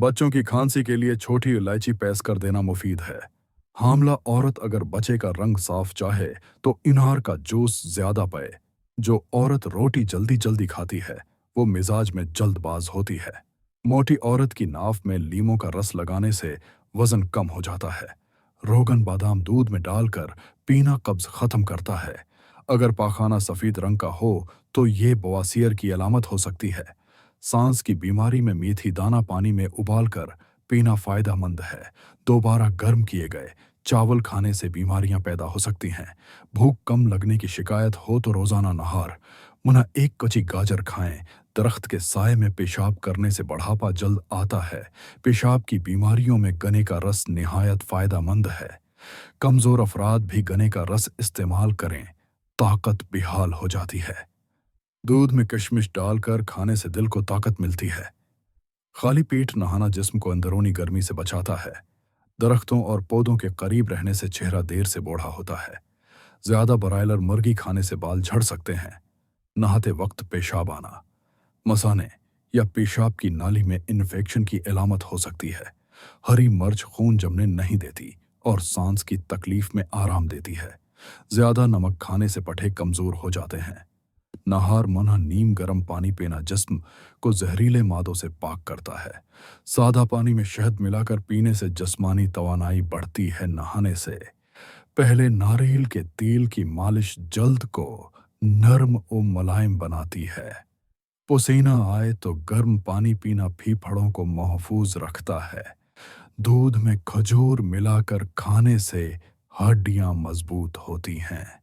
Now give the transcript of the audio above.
बच्चों की खांसी के लिए छोटी इलायची पेस कर देना मुफीद है। हामला औरत अगर बच्चे का रंग साफ चाहे तो इनार का जूस ज्यादा पाए। जो औरत रोटी जल्दी जल्दी खाती है वो मिजाज में जल्दबाज होती है। मोटी औरत की नाफ में लीमों का रस लगाने से वजन कम हो जाता है। रोगन बादाम दूध में डालकर पीना कब्ज खत्म करता है। अगर पाखाना सफेद रंग का हो तो ये बवासीर की अलामत हो सकती है। सांस की बीमारी में मेथी दाना पानी में उबालकर पीना फायदेमंद है। दोबारा गर्म किए गए चावल खाने से बीमारियां पैदा हो सकती हैं। भूख कम लगने की शिकायत हो तो रोजाना नहार मुना एक कच्ची गाजर खाएं। दरख्त के साय में पेशाब करने से बढ़ापा जल्द आता है। पेशाब की बीमारियों में गन्ने का रस निहायत फायदेमंद है। कमजोर अफराद भी गन्ने का रस इस्तेमाल करें, ताकत बेहाल हो जाती है। दूध में किशमिश डालकर खाने से दिल को ताकत मिलती है। खाली पेट नहाना जिस्म को अंदरूनी गर्मी से बचाता है। दरख्तों और पौधों के करीब रहने से चेहरा देर से बूढ़ा होता है। ज्यादा ब्रायलर मुर्गी खाने से बाल झड़ सकते हैं। नहाते वक्त पेशाब आना, मसाने या पेशाब की नाली में इन्फेक्शन की अलामत हो सकती है। हरी मिर्च खून जमने नहीं देती और सांस की तकलीफ में आराम देती है। ज्यादा नमक खाने से पठे कमजोर हो जाते हैं। नहार मुन्हा नीम गर्म पानी पीना जिस्म को जहरीले मादों से पाक करता है। सादा पानी में शहद मिलाकर पीने से जिस्मानी तवानाई बढ़ती है। नहाने से पहले नारियल के तेल की मालिश जल्द को नर्म और मुलायम बनाती है। पसीना आए तो गर्म पानी पीना फेफड़ों को महफूज रखता है। दूध में खजूर मिलाकर खाने से हड्डियां मजबूत होती हैं।